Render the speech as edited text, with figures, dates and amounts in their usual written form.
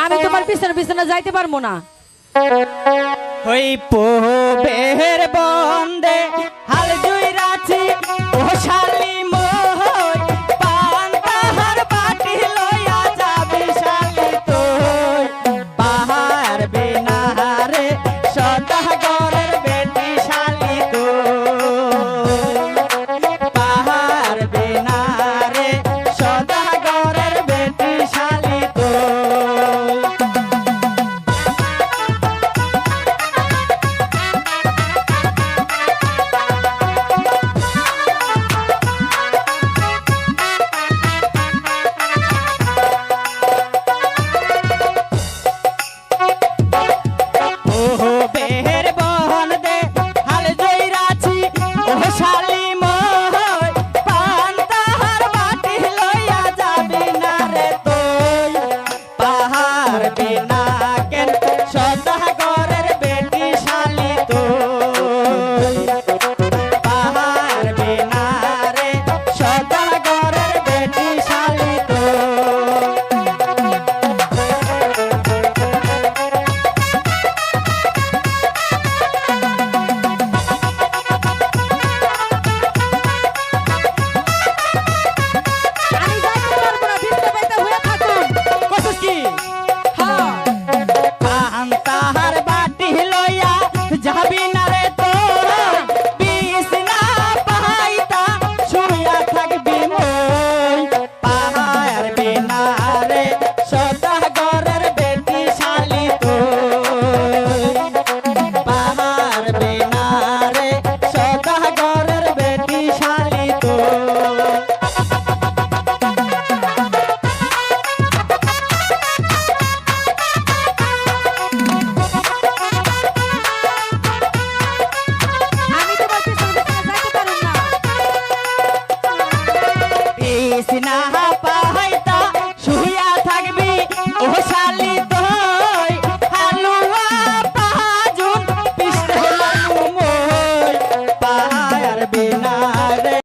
আমি তোমার পিছনে পিছনে যাইতে পারবো না। ওই পোবের বন্দে হাল জুইরাছি ও শালি মই পান তাহার বাটি লইয়া যাবি শালি তুই পাহাড় বিনারে সদাগরের বেটি শালি তুই পাহাড় বিনারে সদাগরের বেটি শালি তুই Krishna